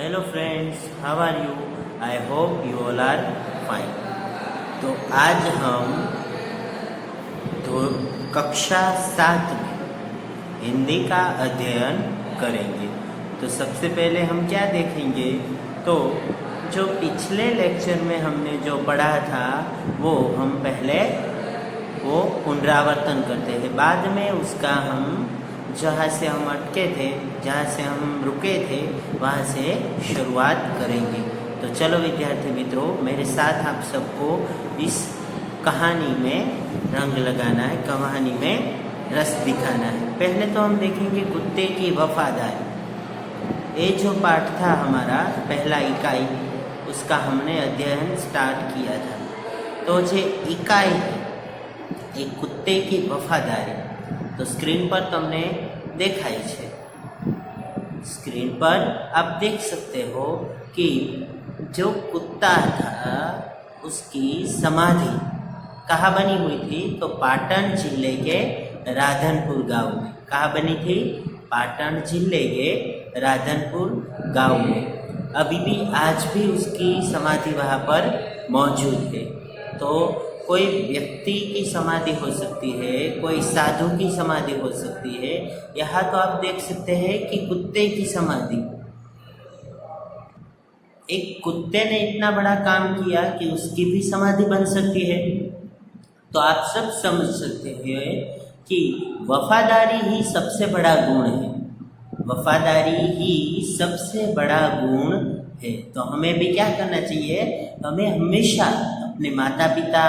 Hello friends, how are you? I hope you all are fine. तो आज हम कक्षा 7 में हिंदी का अध्ययन करेंगे। तो सबसे पहले हम क्या देखेंगे, तो जो पिछले लेक्चर में हमने जो पढ़ा था वो हम पहले वो पुनरावर्तन करते हैं, बाद में उसका हम जहाँ से हम अटके थे, जहाँ से हम रुके थे, वहाँ से शुरुआत करेंगे। तो चलो विद्यार्थी मित्रों, मेरे साथ आप सबको इस कहानी में रंग लगाना है, कहानी में रस दिखाना है। पहले तो हम देखेंगे कुत्ते की वफादारी। ये जो पाठ था हमारा पहला इकाई, उसका हमने अध्ययन स्टार्ट किया था। तो जो इकाई है एक कुत्ते की वफादारी, तो स्क्रीन पर तुमने देखा ही है। स्क्रीन पर आप देख सकते हो कि जो कुत्ता था उसकी समाधि कहाँ बनी हुई थी, तो पाटन जिले के राधनपुर गांव में। कहाँ बनी थी? पाटन जिले के राधनपुर गांव में। अभी भी आज भी उसकी समाधि वहाँ पर मौजूद है। तो कोई व्यक्ति की समाधि हो सकती है, कोई साधु की समाधि हो सकती है। यहाँ तो आप देख सकते हैं कि कुत्ते की समाधि, एक कुत्ते ने इतना बड़ा काम किया कि उसकी भी समाधि बन सकती है। तो आप सब समझ सकते हैं कि वफादारी ही सबसे बड़ा गुण है। वफादारी ही सबसे बड़ा गुण है। तो हमें भी क्या करना चाहिए? हमें हमेशा अपने माता पिता,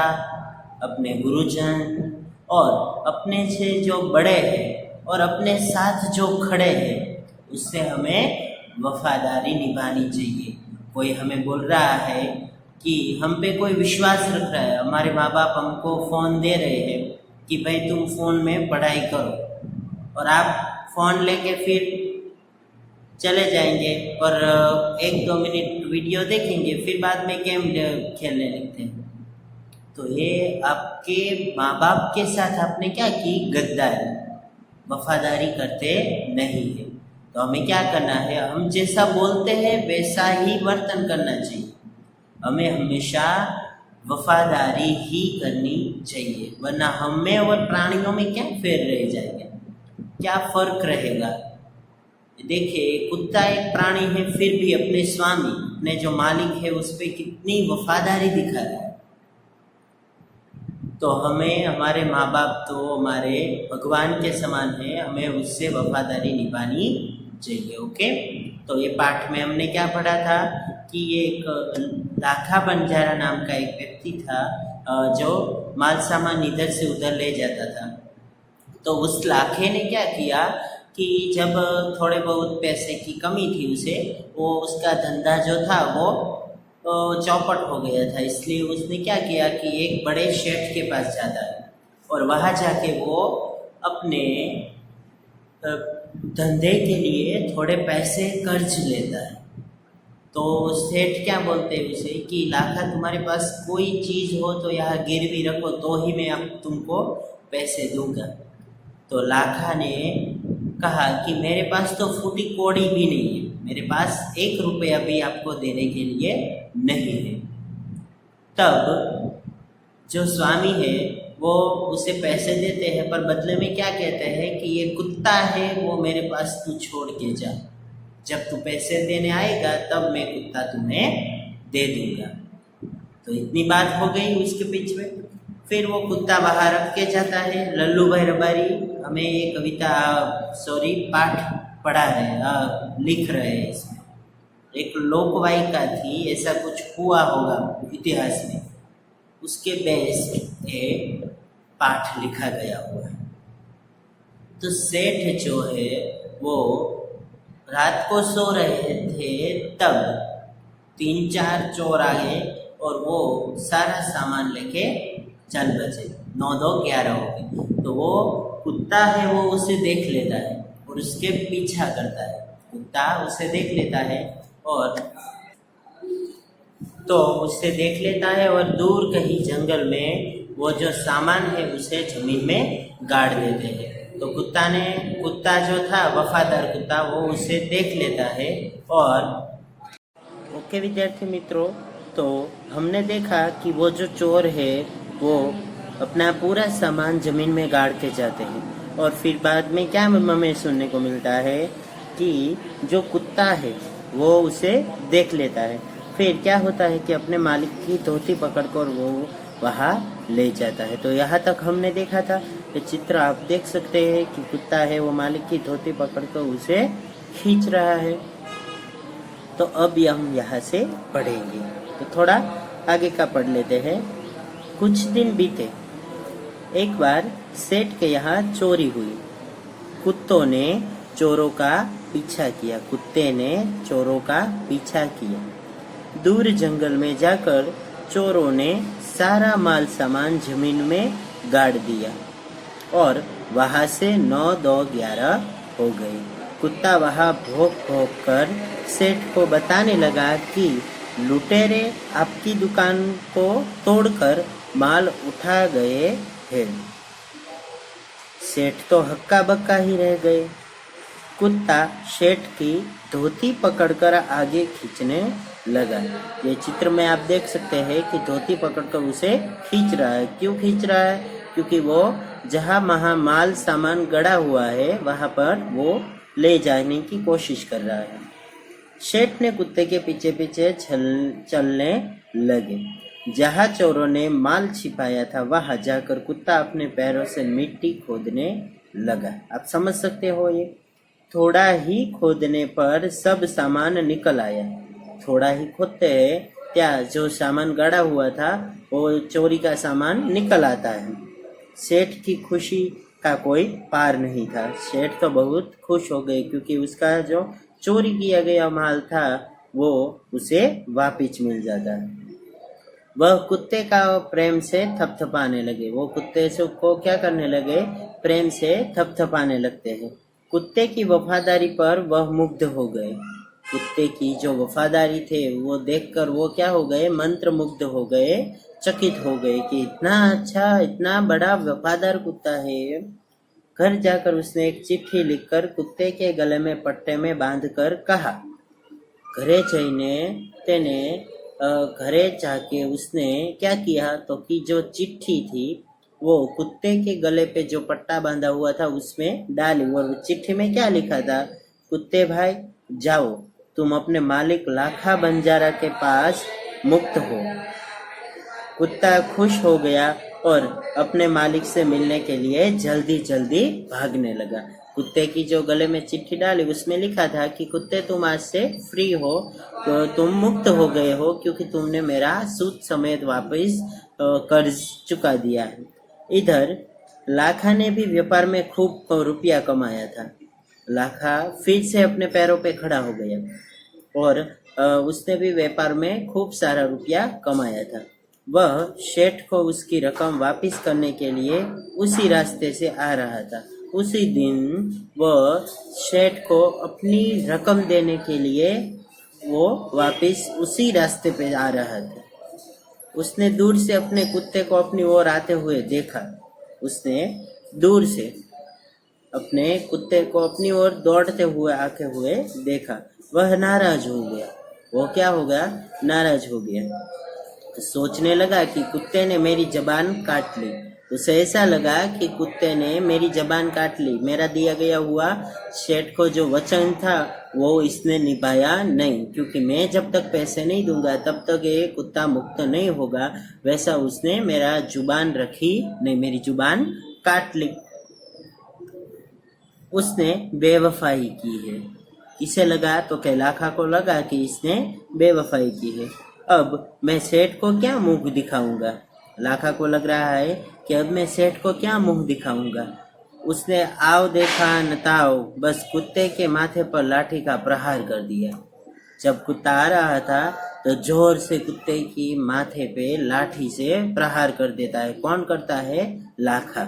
अपने गुरुजन और अपने से जो बड़े हैं और अपने साथ जो खड़े हैं, उससे हमें वफादारी निभानी चाहिए। कोई हमें बोल रहा है कि हम पे कोई विश्वास रख रहा है, हमारे माँ बाप हमको फ़ोन दे रहे हैं कि भाई तुम फ़ोन में पढ़ाई करो, और आप फ़ोन लेके फिर चले जाएंगे और 1-2 मिनट वीडियो देखेंगे, फिर बाद में गेम खेलने लगते हैं। तो ये आपके माँ बाप के साथ आपने क्या की? गद्दारी, वफादारी करते नहीं है। तो हमें क्या करना है? हम जैसा बोलते हैं वैसा ही वर्तन करना चाहिए। हमें हमेशा वफादारी ही करनी चाहिए, वरना हमें और प्राणियों में क्या फेर रह जाएगा, क्या फर्क रहेगा। देखिए, कुत्ता एक प्राणी है, फिर भी अपने स्वामी, अपने जो मालिक है उस पर कितनी वफादारी दिखा रहा है। तो हमें, हमारे माँ बाप तो हमारे भगवान के समान है, हमें उससे वफादारी निभानी चाहिए। ओके, तो ये पाठ में हमने क्या पढ़ा था कि एक लाखा बंजारा नाम का एक व्यक्ति था जो माल सामान इधर से उधर ले जाता था। तो उस लाखे ने क्या किया कि जब थोड़े बहुत पैसे की कमी थी उसे, वो उसका धंधा जो था वो चौपट हो गया था। इसलिए उसने क्या किया कि एक बड़े शेठ के पास जाता है और वहाँ जाके वो अपने धंधे के लिए थोड़े पैसे कर्ज लेता है। तो सेठ क्या बोलते हैं उसे कि लाखा, तुम्हारे पास कोई चीज़ हो तो यहाँ गिरवी रखो, तो ही मैं अब तुमको पैसे दूंगा। तो लाखा ने कहा कि मेरे पास तो फूटी कौड़ी भी नहीं है, मेरे पास 1 रुपया भी आपको देने के लिए नहीं है। तब जो स्वामी है वो उसे पैसे देते हैं, पर बदले में क्या कहते हैं कि ये कुत्ता है वो मेरे पास तू छोड़ के जा, जब तू पैसे देने आएगा तब मैं कुत्ता तुम्हें दे दूंगा। तो इतनी बात हो गई उसके बीच में। फिर वो कुत्ता बाहर रख के जाता है। लल्लू भाई रबारी हमें ये कविता पाठ पढ़ा रहे, लिख रहे हैं। इसमें एक लोकवायिका थी, ऐसा कुछ हुआ होगा इतिहास में, उसके बेस एक पाठ लिखा गया हुआ है। तो सेठ जो है वो रात को सो रहे थे, तब 3-4 चोर आए और वो सारा सामान लेके चल बचे। 9-2-11 हो गए। तो वो कुत्ता है वो उसे देख लेता है और उसके पीछा करता है। कुत्ता उसे देख लेता है और दूर कहीं जंगल में वो जो सामान है उसे जमीन में गाड़ देते हैं। तो कुत्ता जो था, वफादार कुत्ता, वो उसे देख लेता है और ओके विद्यार्थी मित्रों, तो हमने देखा कि वो जो चोर है वो अपना पूरा सामान जमीन में गाड़ के जाते हैं और फिर बाद में क्या हमें सुनने को मिलता है कि जो कुत्ता है वो उसे देख लेता है। फिर क्या होता है कि अपने मालिक की धोती पकड़कर वो वहाँ ले जाता है। तो यहाँ तक हमने देखा था। ये चित्र आप देख सकते हैं कि कुत्ता है वो मालिक की धोती पकड़कर उसे खींच रहा है। तो अब हम यहाँ से पढ़ेंगे, तो थोड़ा आगे का पढ़ लेते हैं। कुछ दिन बीते, एक बार सेठ के यहाँ चोरी हुई। कुत्तों ने चोरों का पीछा किया। कुत्ते ने चोरों का पीछा किया। दूर जंगल में जाकर चोरों ने सारा माल सामान जमीन में गाड़ दिया और वहां से 9 2 11 हो गए। कुत्ता वहां भौंक भौंक कर सेठ को बताने लगा कि लुटेरे आपकी दुकान को तोड़कर माल उठा गए हैं। सेठ तो हक्का बक्का ही रह गए। कुत्ता सेठ की धोती पकड़कर आगे खींचने लगा। ये चित्र में आप देख सकते हैं कि धोती पकड़कर उसे खींच रहा है। क्यों खींच रहा है? क्योंकि वो जहाँ वहाँ माल सामान गड़ा हुआ है वहाँ पर वो ले जाने की कोशिश कर रहा है। सेठ ने कुत्ते के पीछे पीछे चलने लगे। जहाँ चोरों ने माल छिपाया था वहां जाकर कुत्ता अपने पैरों से मिट्टी खोदने लगा। आप समझ सकते हो, ये थोड़ा ही खोदने पर सब सामान निकल आया। थोड़ा ही खोदते हैं क्या जो सामान गड़ा हुआ था वो चोरी का सामान निकल आता है। सेठ की खुशी का कोई पार नहीं था। सेठ तो बहुत खुश हो गए क्योंकि उसका जो चोरी किया गया माल था वो उसे वापिस मिल जाता है। वह कुत्ते का प्रेम से थपथपाने लगे। वो कुत्ते को क्या करने लगे? प्रेम से थपथपाने लगते हैं। कुत्ते की वफादारी पर वह मुग्ध हो गए। कुत्ते की जो वफादारी थे वो देखकर वो क्या हो गए? मंत्र मुग्ध हो गए, चकित हो गए कि इतना अच्छा, इतना बड़ा वफादार कुत्ता है। घर जाकर उसने एक चिट्ठी लिखकर कुत्ते के गले में पट्टे में बांधकर कहा। घरे जाके उसने क्या किया तो कि जो चिट्ठी थी वो कुत्ते के गले पे जो पट्टा बांधा हुआ था उसमें डाली। और चिट्ठी में क्या लिखा था? कुत्ते भाई जाओ, तुम अपने मालिक लाखा बंजारा के पास मुक्त हो। कुत्ता खुश हो गया और अपने मालिक से मिलने के लिए जल्दी जल्दी भागने लगा। कुत्ते की जो गले में चिट्ठी डाली उसमें लिखा था कि कुत्ते तुम आज से फ्री हो, तो तुम मुक्त हो गए हो क्योंकि तुमने मेरा सूद समेत वापस कर्ज चुका दिया है। इधर लाखा ने भी व्यापार में खूब रुपया कमाया था। लाखा फिर से अपने पैरों पे खड़ा हो गया और उसने भी व्यापार में खूब सारा रुपया कमाया था। वह सेठ को उसकी रकम वापस करने के लिए उसी रास्ते से आ रहा था। उसी दिन वह सेठ को अपनी रकम देने के लिए वो वापस उसी रास्ते पे आ रहा था। उसने दूर से अपने कुत्ते को अपनी ओर आते हुए देखा। उसने दूर से अपने कुत्ते को अपनी ओर दौड़ते हुए आते हुए देखा। वह नाराज हो गया। वो क्या हो गया? नाराज हो गया। सोचने लगा कि कुत्ते ने मेरी जबान काट ली। उसे ऐसा लगा कि कुत्ते ने मेरी जबान काट ली। मेरा दिया गया हुआ सेठ को जो वचन था वो इसने निभाया नहीं, क्योंकि मैं जब तक पैसे नहीं दूंगा तब तक ये कुत्ता मुक्त नहीं होगा। वैसा उसने मेरा जुबान रखी नहीं, मेरी जुबान काट ली। उसने बेवफाई की है। किसे लगा? तो लाखा को लगा कि इसने बेवफाई की है। अब मैं सेठ को क्या मुंह दिखाऊंगा? लाखा को लग रहा है कि अब मैं सेठ को क्या मुंह दिखाऊंगा। उसने आओ देखा न ताओ, बस कुत्ते के माथे पर लाठी का प्रहार कर दिया। जब कुत्ता आ रहा था तो जोर से कुत्ते की माथे पे लाठी से प्रहार कर देता है। कौन करता है? लाखा।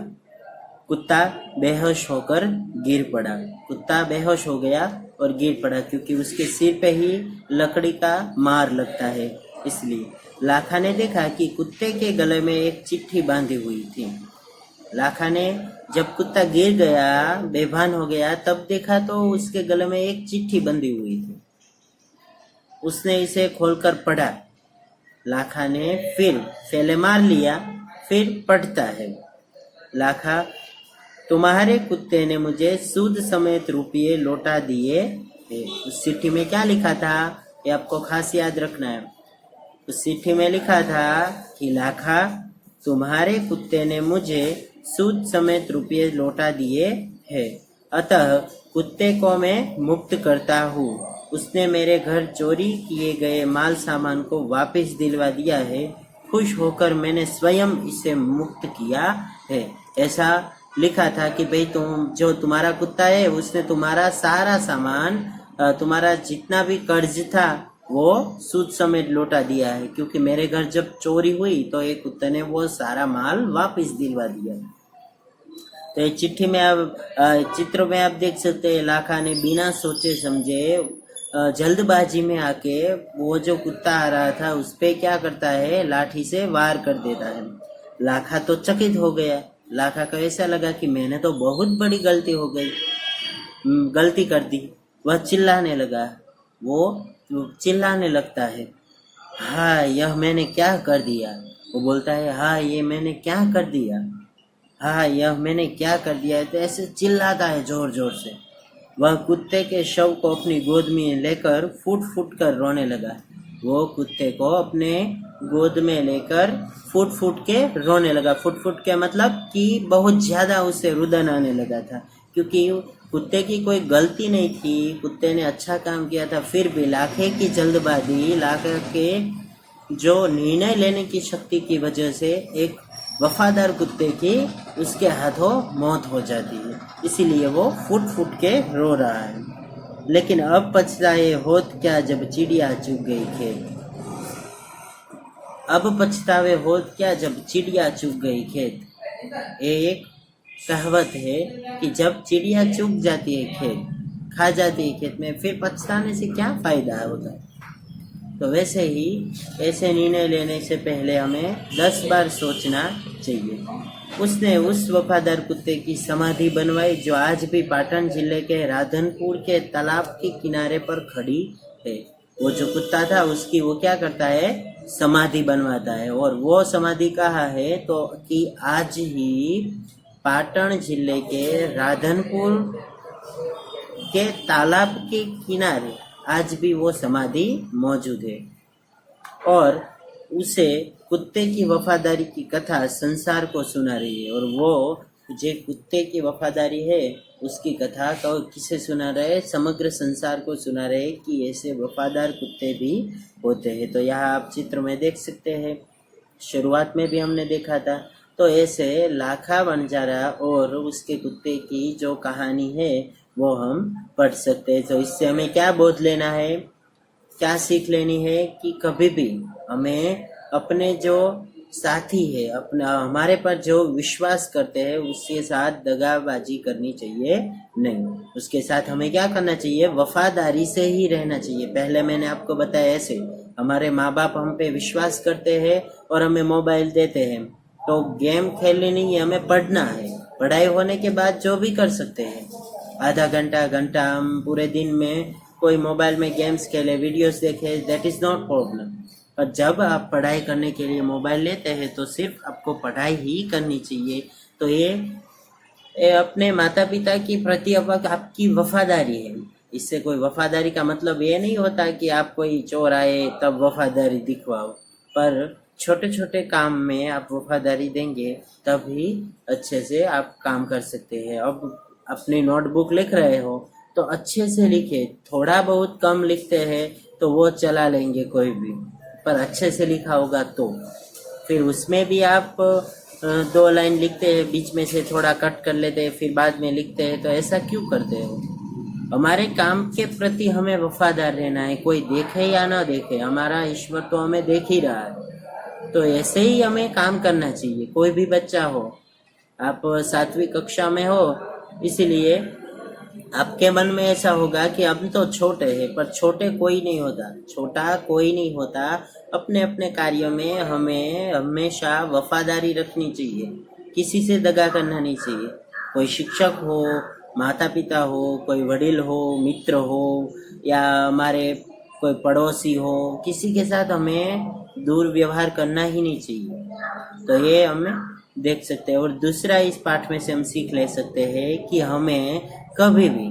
कुत्ता बेहोश होकर गिर पड़ा। कुत्ता बेहोश हो गया और गिर पड़ा क्योंकि उसके सिर पे ही लकड़ी का मार लगता है। इसलिए लाखा ने देखा कि कुत्ते के गले में एक चिट्ठी बांधी हुई थी। लाखा ने जब कुत्ता गिर गया, बेभान हो गया, तब देखा तो उसके गले में एक चिट्ठी बंधी हुई थी। उसने इसे खोलकर पढ़ा। लाखा ने फिर पहले मार लिया, फिर पढ़ता है। लाखा, तुम्हारे कुत्ते ने मुझे सूद समेत रुपये लौटा दिए है। उस चिट्ठी में क्या लिखा था ये आपको खास याद रखना है। उस चिट्ठी में लिखा था कि लाखा, तुम्हारे कुत्ते ने मुझे सूद समेत रुपये लौटा दिए है, अतः कुत्ते को मैं मुक्त करता हूँ। उसने मेरे घर चोरी किए गए माल सामान को वापस दिलवा दिया है। खुश होकर मैंने स्वयं इसे मुक्त किया है। ऐसा लिखा था कि भाई तुम्हारा कुत्ता है उसने तुम्हारा सारा सामान, तुम्हारा जितना भी कर्ज था वो सूद समेत लौटा दिया है, क्योंकि मेरे घर जब चोरी हुई तो एक कुत्ते ने वो सारा माल वापस दिलवा दिया। तो ये चिट्ठी में आप चित्र में आप देख सकते हैं, लाखा ने बिना सोचे समझे जल्दबाजी में आके वो जो कुत्ता आ रहा था उस पे क्या करता है, लाठी से वार कर देता है। लाखा तो चकित हो गया। लाखा को ऐसा लगा कि मैंने तो बहुत बड़ी गलती हो गई, गलती कर दी। वह चिल्लाने लगा, वो चिल्लाने लगता है, हाँ यह मैंने क्या कर दिया। वो बोलता है, हाँ ये मैंने क्या कर दिया, हाँ यह मैंने क्या कर दिया है। तो ऐसे चिल्लाता है जोर जोर से। वह कुत्ते के शव को अपनी गोद में लेकर फूट फूट कर रोने लगा। वो कुत्ते को अपने गोद में लेकर फूट फूट के रोने लगा। फूट फूट के मतलब कि बहुत ज़्यादा उसे रुदन आने लगा था, क्योंकि कुत्ते की कोई गलती नहीं थी, कुत्ते ने अच्छा काम किया था। फिर भी लाखे की जल्दबाजी, लाखे के जो निर्णय लेने की शक्ति की वजह से एक वफादार कुत्ते की उसके हाथों मौत हो जाती है, इसीलिए वो फुट फुट के रो रहा है। लेकिन अब पछताए होत क्या जब चिड़िया चुग गई खेत। अब पछतावे होत क्या जब चिड़िया चुग गई खेत। एक कहावत है कि जब चिड़िया चुग जाती है खेत, खा जाती है खेत में, फिर पछताने से क्या फायदा होता है। तो वैसे ही ऐसे निर्णय लेने से पहले हमें 10 बार सोचना चाहिए। उसने उस वफादार कुत्ते की समाधि बनवाई जो आज भी पाटन जिले के राधनपुर के तालाब के किनारे पर खड़ी है। वो जो कुत्ता था उसकी वो क्या करता है, समाधि बनवाता है। और वो समाधि कहाँ है तो कि आज ही पाटन जिले के राधनपुर के तालाब के किनारे आज भी वो समाधि मौजूद है। और उसे कुत्ते की वफादारी की कथा संसार को सुना रही है। और वो जो कुत्ते की वफादारी है उसकी कथा को किसे सुना रहे, समग्र संसार को सुना रहे कि ऐसे वफादार कुत्ते भी होते हैं। तो यहाँ आप चित्र में देख सकते हैं, शुरुआत में भी हमने देखा था। तो ऐसे लाखा बंजारा और उसके कुत्ते की जो कहानी है वो हम पढ़ सकते हैं। तो इससे हमें क्या बोध लेना है, क्या सीख लेनी है कि कभी भी हमें अपने जो साथी है, अपना हमारे पर जो विश्वास करते हैं उसके साथ दगाबाजी करनी चाहिए नहीं। उसके साथ हमें क्या करना चाहिए, वफादारी से ही रहना चाहिए। पहले मैंने आपको बताया ऐसे हमारे माँ बाप हम पे विश्वास करते हैं और हमें मोबाइल देते हैं, तो गेम खेलनी नहीं है, हमें पढ़ना है। पढ़ाई होने के बाद जो भी कर सकते हैं, आधा घंटा हम पूरे दिन में कोई मोबाइल में गेम्स खेले, वीडियोस देखे, दैट इज़ नॉट प्रॉब्लम। पर जब आप पढ़ाई करने के लिए मोबाइल लेते हैं तो सिर्फ आपको पढ़ाई ही करनी चाहिए। तो ये अपने माता पिता की प्रति आपकी वफादारी है। इससे कोई वफादारी का मतलब ये नहीं होता कि आप कोई चोर आए तब वफादारी दिखवाओ, पर छोटे छोटे काम में आप वफादारी देंगे तभी अच्छे से आप काम कर सकते हैं। अब अपनी नोटबुक लिख रहे हो तो अच्छे से लिखे, थोड़ा बहुत कम लिखते हैं तो वो चला लेंगे कोई भी, पर अच्छे से लिखा होगा तो फिर उसमें भी आप 2 लाइन लिखते हैं, बीच में से थोड़ा कट कर लेते हैं, फिर बाद में लिखते हैं। तो ऐसा क्यों करते हो? हमारे काम के प्रति हमें वफादार रहना है, कोई देखे या ना देखे, हमारा ईश्वर तो हमें देख ही रहा है। तो ऐसे ही हमें काम करना चाहिए। कोई भी बच्चा हो, आप 7वीं कक्षा में हो, इसीलिए आपके मन में ऐसा होगा कि हम तो छोटे हैं, पर छोटे कोई नहीं होता, छोटा कोई नहीं होता। अपने अपने कार्यों में हमें हमेशा वफादारी रखनी चाहिए, किसी से दगा करना नहीं चाहिए। कोई शिक्षक हो, माता पिता हो, कोई वडील हो, मित्र हो, या हमारे कोई पड़ोसी हो, किसी के साथ हमें दुर्व्यवहार करना ही नहीं चाहिए। तो ये हम देख सकते हैं। और दूसरा इस पाठ में से हम सीख ले सकते हैं कि हमें कभी भी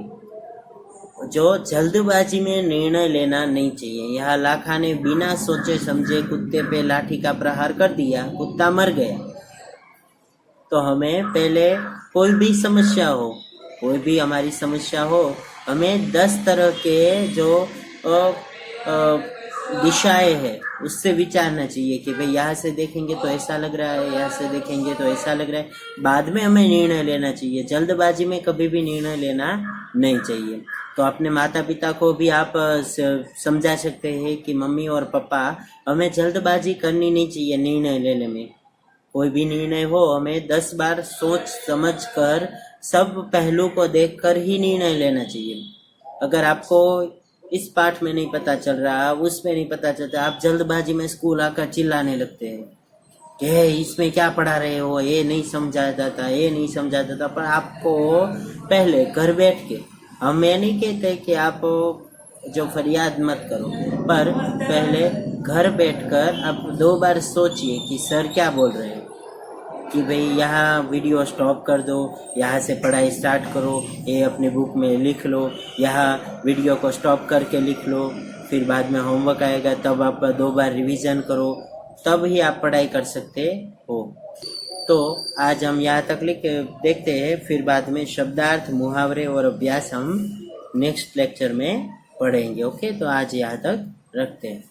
जो जल्दबाजी में निर्णय लेना नहीं चाहिए। यहाँ लाखा ने बिना सोचे समझे कुत्ते पे लाठी का प्रहार कर दिया, कुत्ता मर गया। तो हमें पहले कोई भी समस्या हो, कोई भी हमारी समस्या हो, हमें 10 तरह के जो दिशाएं हैं उससे विचारना चाहिए कि भाई यहाँ से देखेंगे तो ऐसा लग रहा है, यहाँ से देखेंगे तो ऐसा लग रहा है। बाद में हमें निर्णय लेना चाहिए, जल्दबाजी में कभी भी निर्णय लेना नहीं चाहिए। तो अपने माता पिता को भी आप समझा सकते हैं कि मम्मी और पापा, हमें जल्दबाजी करनी नहीं चाहिए निर्णय लेने में। कोई भी निर्णय हो हमें 10 बार सोच समझ कर, सब पहलू को देखकर ही निर्णय लेना चाहिए। अगर आपको इस पाठ में नहीं पता चल रहा, उसमें नहीं पता चलता, आप जल्दबाजी में स्कूल आकर चिल्लाने लगते हैं कि इसमें क्या पढ़ा रहे हो, ये नहीं समझा जाता, ये नहीं समझा जाता। पर आपको पहले घर बैठ के, हम ये नहीं कहते कि आप जो फरियाद मत करो, पर पहले घर बैठकर आप 2 बार सोचिए कि सर क्या बोल रहे हैं, कि भाई यहाँ वीडियो स्टॉप कर दो, यहाँ से पढ़ाई स्टार्ट करो, ये अपने बुक में लिख लो, यहाँ वीडियो को स्टॉप करके लिख लो, फिर बाद में होमवर्क आएगा तब आप 2 बार रिवीजन करो, तब ही आप पढ़ाई कर सकते हो। तो आज हम यहाँ तक देखते हैं, फिर बाद में शब्दार्थ, मुहावरे और अभ्यास हम नेक्स्ट लेक्चर में पढ़ेंगे। ओके, तो आज यहाँ तक रखते हैं।